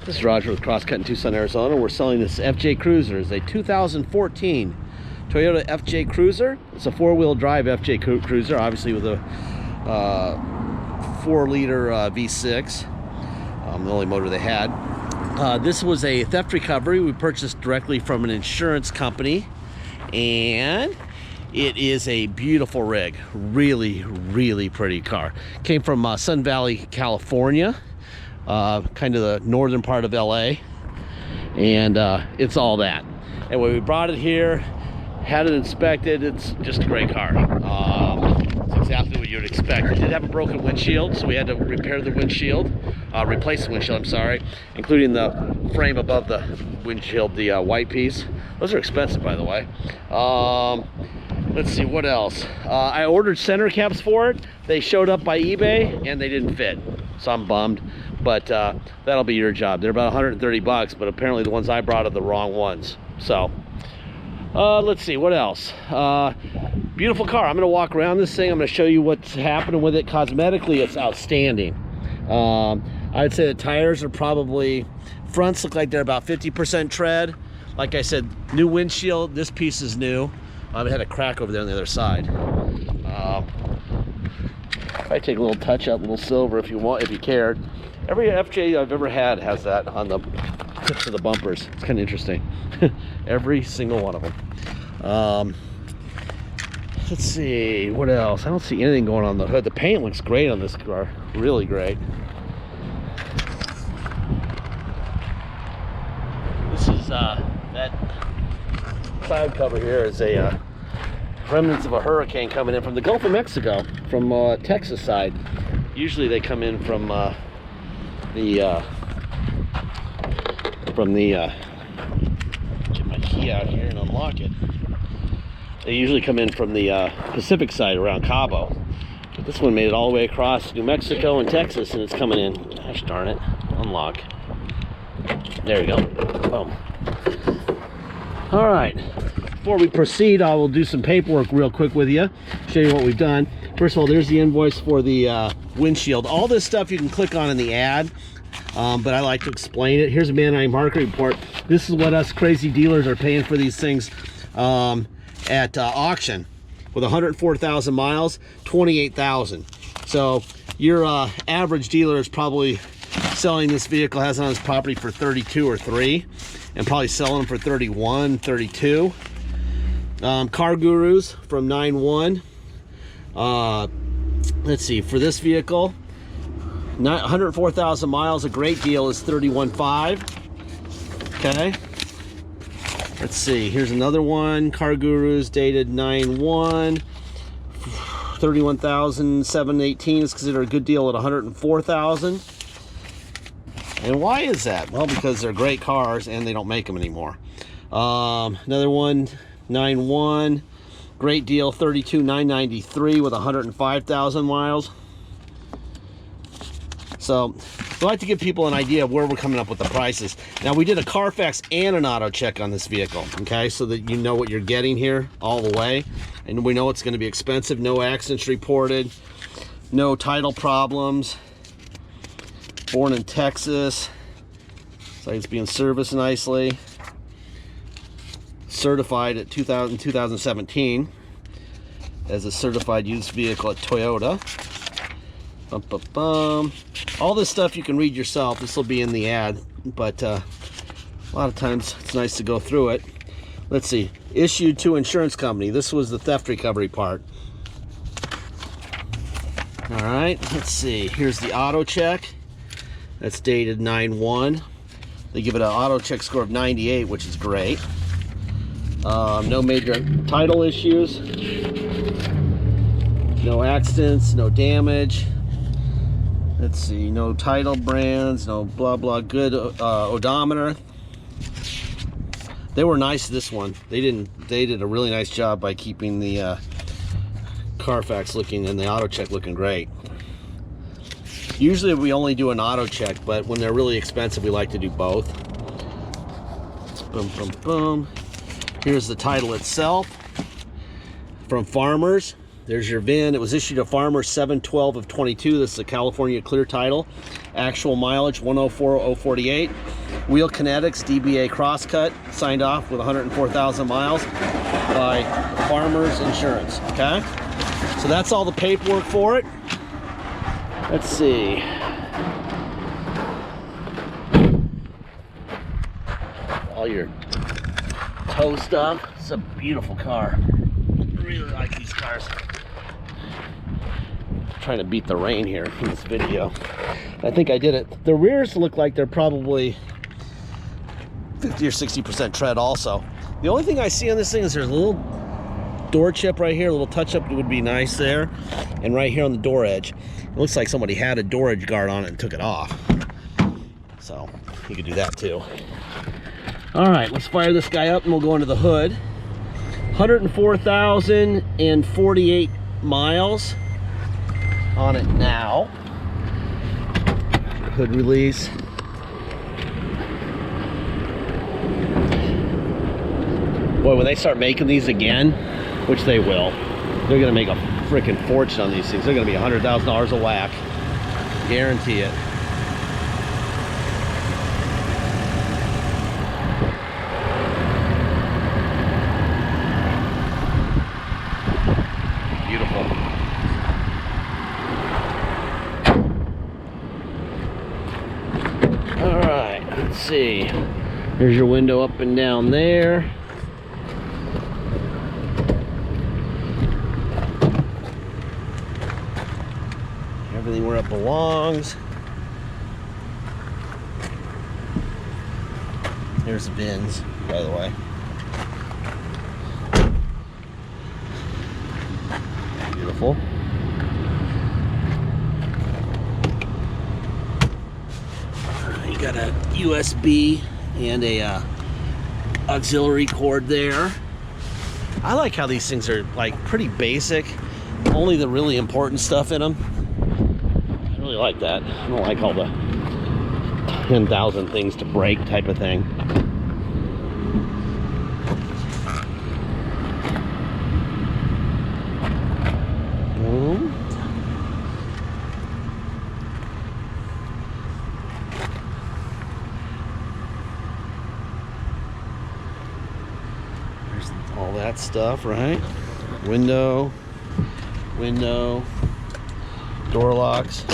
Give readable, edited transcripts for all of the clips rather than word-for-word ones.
This is Roger with Crosscut in Tucson, Arizona. We're selling this FJ Cruiser. It's a 2014 Toyota FJ Cruiser. It's a four-wheel drive FJ Cruiser, obviously with a 4-liter V6, the only motor they had. This was a theft recovery we purchased directly from an insurance company, and it is a beautiful rig. Really, really pretty car. Came from Sun Valley, California. Kind of the northern part of LA, and it's all that. And when we brought it here, had it inspected, it's just a great car. It's exactly what you'd expect. It did have a broken windshield, so we had to repair the windshield, replace the windshield, I'm sorry, including the frame above the windshield, the white piece. Those are expensive, by the way. Let's see, what else? I ordered center caps for it. They showed up by eBay and they didn't fit, so I'm bummed. But that'll be your job. They're about 130 bucks, but apparently the ones I brought are the wrong ones. So let's see, what else? Beautiful car. I'm gonna walk around this thing. I'm gonna show you what's happening with it. Cosmetically, it's outstanding. I'd say the tires are probably, fronts look like they're about 50% tread. Like I said, new windshield. This piece is new. It had a crack over there on the other side. I take a little touch up, a little silver if you want, if you cared. Every FJ I've ever had has that on the tips of the bumpers. It's kind of interesting. Every single one of them. Let's see, what else? I don't see anything going on the hood. The paint looks great on this car, really great. This is that cloud cover here is a remnants of a hurricane coming in from the Gulf of Mexico, from Texas side. Usually they come in from get my key out here and unlock it. They usually come in from the Pacific side around Cabo, but this one made it all the way across New Mexico and Texas, and it's coming in. Gosh darn it! Unlock. There we go. Boom. All right. Before we proceed, I will do some paperwork real quick with you, show you what we've done. First of all, there's the invoice for the windshield. All this stuff you can click on in the ad, but I like to explain it. Here's a man-eye market report. This is what us crazy dealers are paying for these things at auction. With 104,000 miles, 28,000. So your average dealer is probably selling this vehicle, has it on his property for 32 or 3, and probably selling them for 31, 32. Car Gurus from 9-1. Let's see, for this vehicle, 104,000 miles, a great deal is 31.5. Okay. Let's see, here's another one. Car Gurus dated 9-1. 31,718 is considered a good deal at 104,000. And why is that? Well, because they're great cars and they don't make them anymore. Another one, 9-1, great deal, 32,993 with 105,000 miles. So we like to give people an idea of where we're coming up with the prices. Now, we did a Carfax and an auto check on this vehicle, okay, so that you know what you're getting here all the way, and we know it's going to be expensive. No accidents reported, no title problems, born in Texas, it's like it's being serviced nicely. Certified at 2017 as a certified used vehicle at Toyota. Bum, bum, bum. All this stuff you can read yourself. This will be in the ad, but a lot of times it's nice to go through it. Let's see, issued to insurance company. This was the theft recovery part. All right, let's see, here's the auto check. That's dated 9-1. They give it an auto check score of 98, which is great. No major title issues, no accidents, no damage. Let's see, no title brands, no blah blah. Good odometer. They were nice this one. They did a really nice job by keeping the Carfax looking and the auto check looking great. Usually we only do an auto check, but when they're really expensive, we like to do both. Boom, boom, boom. Here's the title itself from Farmers. There's your VIN. It was issued to Farmers 7/12 of 22. This is a California clear title Actual mileage 104,048. Wheel kinetics, DBA Crosscut, signed off with 104,000 miles by Farmers Insurance. Okay, so that's all the paperwork for it. Let's see. All your tow stuff. It's a beautiful car. I really like these cars. I'm trying to beat the rain here in this video. I think I did it. The rears look like they're probably 50 or 60% tread also. The only thing I see on this thing is there's a little door chip right here. A little touch up would be nice there. And right here on the door edge. It looks like somebody had a door edge guard on it and took it off. So you could do that too. All right, let's fire this guy up and we'll go into the hood. 104,048 miles on it now. Hood release. Boy, when they start making these again, which they will, they're gonna make a freaking fortune on these things. They're gonna be $100,000 a whack. Guarantee it. Beautiful. All right, let's see. There's your window up and down there. Everything where it belongs. There's the bins, by the way. Beautiful. You got a USB and a auxiliary cord there. I like how these things are like pretty basic. Only the really important stuff in them. I really like that. I don't like all the 10,000 things to break type of thing. There's all that stuff, right? Window, door locks.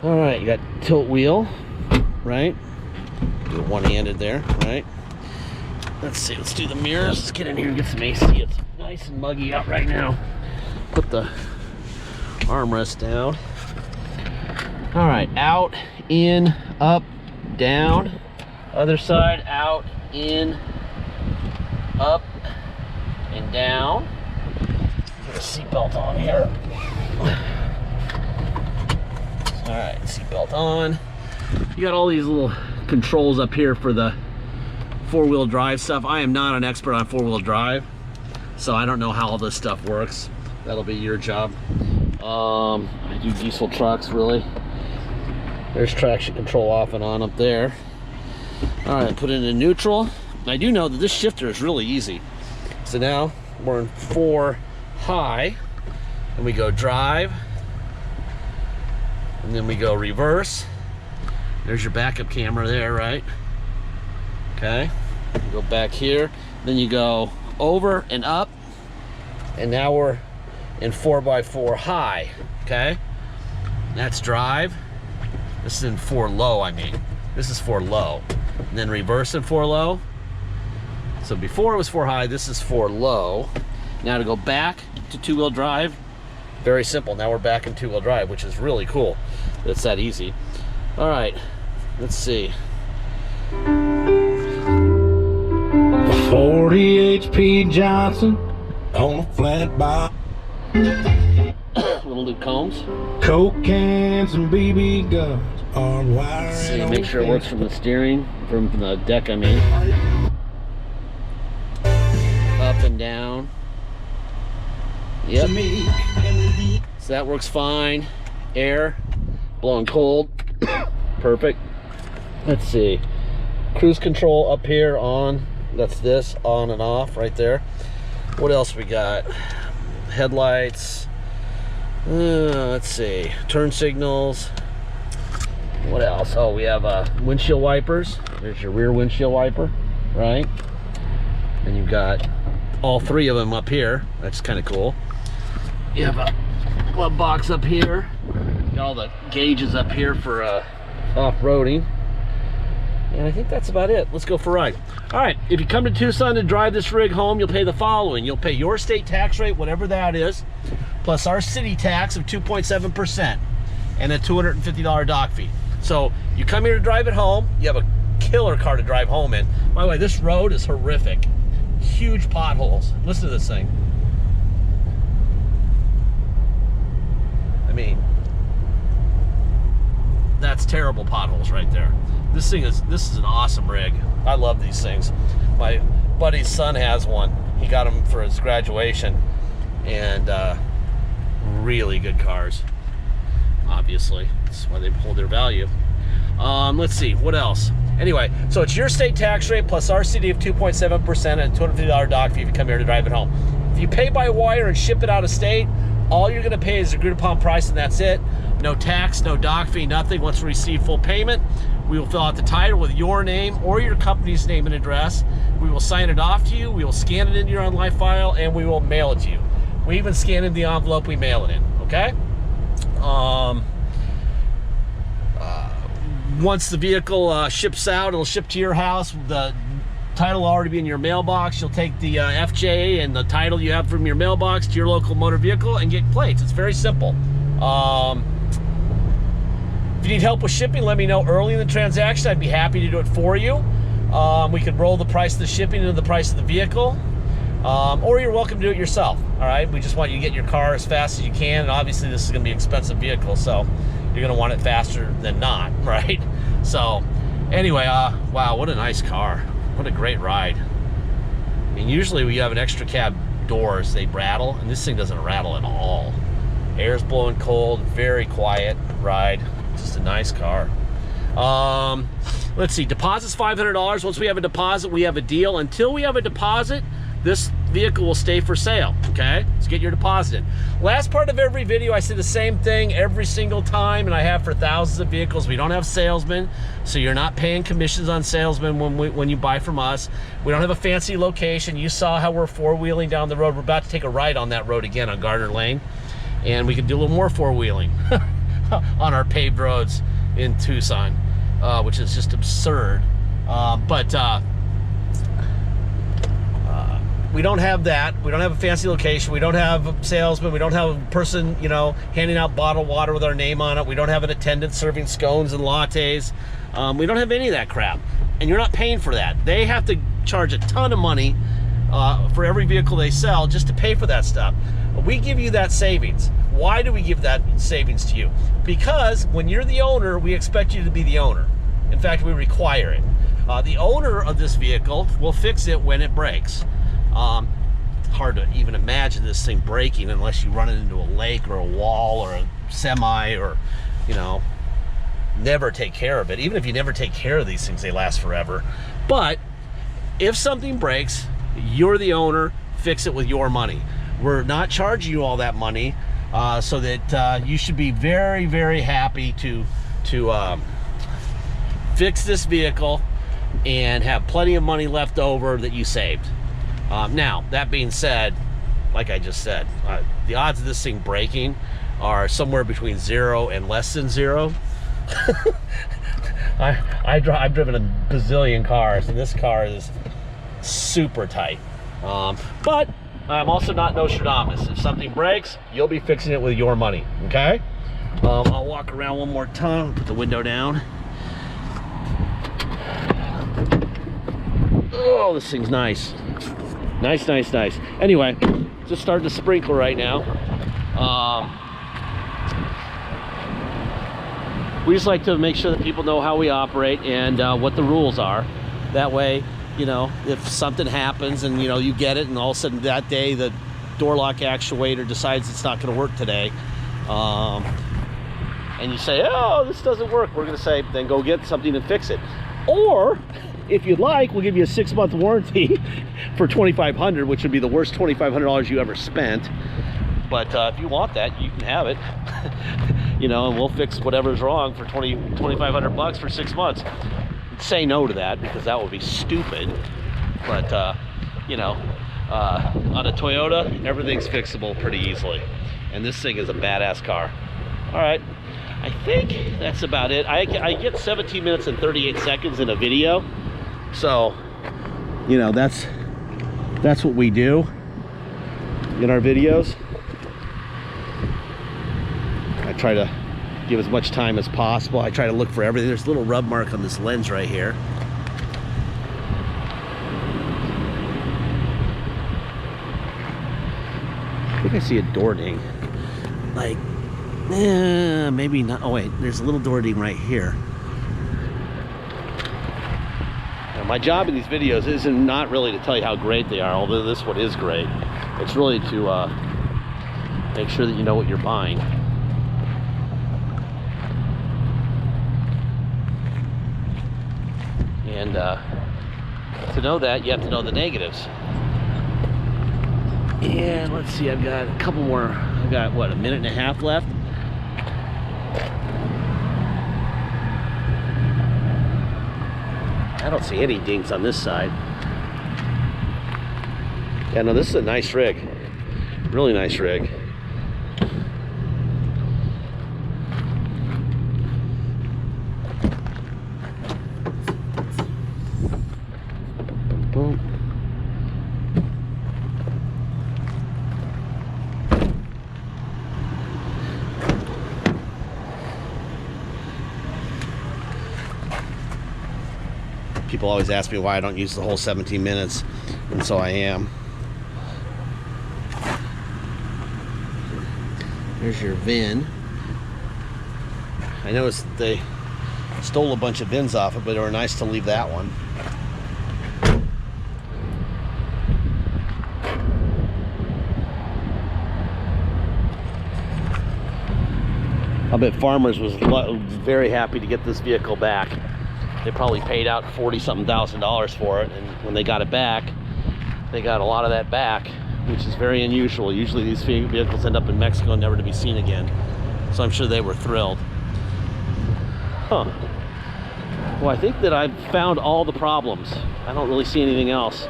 All right, you got tilt wheel, right? Do it one-handed there, right? Let's see, let's do the mirrors. Let's get in here and get some AC. It's nice and muggy out right now. Put the armrest down. All right, out, in, up, down. Other side, out, in, up, and down. Put a seatbelt on here. All right, seatbelt on. You got all these little controls up here for the four-wheel drive stuff. I am not an expert on four-wheel drive, so I don't know how all this stuff works. That'll be your job. I do diesel trucks, really. There's traction control off and on up there. All right, put it in neutral. I do know that this shifter is really easy. So now we're in 4 high, and we go drive, and then we go reverse. There's your backup camera there, right? Okay, go back here, then you go over and up, and now we're in 4x4 high, okay? That's drive. This is in 4 low, I mean. This is 4 low. And then reverse in 4 low. So before it was 4 high, this is 4 low. Now to go back to 2-wheel drive, very simple. Now we're back in 2-wheel drive, which is really cool. It's that easy. All right, let's see. 40 HP Johnson on a flat box. Little Luke Combs. Coke cans and BB guns are wiring. Let's see, make sure it works from the steering, from the deck, I mean. Up and down. Yep. So that works fine. Air, blowing cold. Perfect. Let's see. Cruise control up here on. That's this, on and off right there. What else we got? Headlights. Let's see, turn signals. What else? Oh, we have windshield wipers. There's your rear windshield wiper, right? And you've got all three of them up here. That's kind of cool. You have a glove box up here. Got all the gauges up here for off-roading. And I think that's about it. Let's go for a ride. All right, if you come to Tucson to drive this rig home, you'll pay the following. You'll pay your state tax rate, whatever that is, plus our city tax of 2.7% and a $250 dock fee. So you come here to drive it home, you have a killer car to drive home in. By the way, this road is horrific. Huge potholes. Listen to this thing. I mean, that's terrible potholes right there. This is an awesome rig. I love these things. My buddy's son has one. He got them for his graduation, and really good cars. Obviously, that's why they hold their value. Let's see, what else? Anyway, so it's your state tax rate plus our city of 2.7% and a $250 dock fee if you come here to drive it home. If you pay by wire and ship it out of state, all you're gonna pay is agreed upon price, and that's it. No tax, no dock fee, nothing. Once we receive full payment, we will fill out the title with your name or your company's name and address. We will sign it off to you. We will scan it into your online file, and we will mail it to you. We even scan in the envelope, we mail it in, okay? Once the vehicle ships out, it'll ship to your house. The title will already be in your mailbox. You'll take the FJ and the title you have from your mailbox to your local motor vehicle and get plates. It's very simple. If you need help with shipping, let me know early in the transaction. I'd be happy to do it for you. We could roll the price of the shipping into the price of the vehicle, or you're welcome to do it yourself. All right, we just want you to get your car as fast as you can, and obviously this is going to be an expensive vehicle, so you're going to want it faster than not, right? So anyway, wow, what a nice car. What a great ride. I mean, usually when you have an extra cab doors, they rattle, and this thing doesn't rattle at all. Air's blowing cold, very quiet ride. Just a nice car. Let's see, deposit's $500. Once we have a deposit, we have a deal. Until we have a deposit, this vehicle will stay for sale, okay? So get your deposit in. Last part of every video, I say the same thing every single time, and I have for thousands of vehicles. We don't have salesmen, so you're not paying commissions on salesmen when you buy from us. We don't have a fancy location. You saw how we're four-wheeling down the road. We're about to take a ride on that road again on Gardner Lane, and we can do a little more four-wheeling on our paved roads in Tucson, which is just absurd. We don't have that. We don't have a fancy location. We don't have a salesman. We don't have a person, you know, handing out bottled water with our name on it. We don't have an attendant serving scones and lattes. We don't have any of that crap. And you're not paying for that. They have to charge a ton of money for every vehicle they sell just to pay for that stuff. We give you that savings. Why do we give that savings to you? Because when you're the owner, we expect you to be the owner. In fact, we require it. The owner of this vehicle will fix it when it breaks. It's hard to even imagine this thing breaking unless you run it into a lake or a wall or a semi, or, you know, never take care of it. Even if you never take care of these things, they last forever. But if something breaks, you're the owner, fix it with your money. We're not charging you all that money, so that you should be very, very happy to fix this vehicle and have plenty of money left over that you saved. Now, that being said, like I just said, the odds of this thing breaking are somewhere between 0 and less than 0. I've driven a bazillion cars, and this car is super tight. But I'm also not Nostradamus. If something breaks, you'll be fixing it with your money, okay? I'll walk around one more time, put the window down. Oh, this thing's nice. Nice, nice, nice. Anyway, just starting to sprinkle right now. We just like to make sure that people know how we operate and what the rules are. That way, you know, if something happens and, you know, you get it and all of a sudden that day the door lock actuator decides it's not going to work today, and you say, oh, this doesn't work, we're going to say, then go get something and fix it. Or if you'd like, we'll give you a 6-month warranty for $2,500, which would be the worst $2,500 you ever spent. But if you want that, you can have it. You know, and we'll fix whatever's wrong for $2,500 for 6 months. Say no to that, because that would be stupid. But you know, on a Toyota, everything's fixable pretty easily, and this thing is a badass car. All right, I think that's about it. I get 17 minutes and 38 seconds in a video, so you know, that's what we do in our videos. I try to give as much time as possible. I try to look for everything. There's a little rub mark on this lens right here. I think I see a door ding. Like, maybe not. Oh wait, there's a little door ding right here. Now, my job in these videos is not really to tell you how great they are, although this one is great. It's really to make sure that you know what you're buying. And to know that, you have to know the negatives. And let's see, I've got a couple more. I've got, what, a minute and a half left? I don't see any dings on this side. Yeah, no, this is a nice rig. Really nice rig. Boom. People always ask me why I don't use the whole 17 minutes, and so I am. Here's your VIN. I noticed they stole a bunch of VINs off it, but it were nice to leave that one. I bet Farmers was very happy to get this vehicle back. They probably paid out $40-something thousand for it, and when they got it back, they got a lot of that back, which is very unusual. Usually these vehicles end up in Mexico and never to be seen again. So I'm sure they were thrilled. Well, I think that I've found all the problems. I don't really see anything else.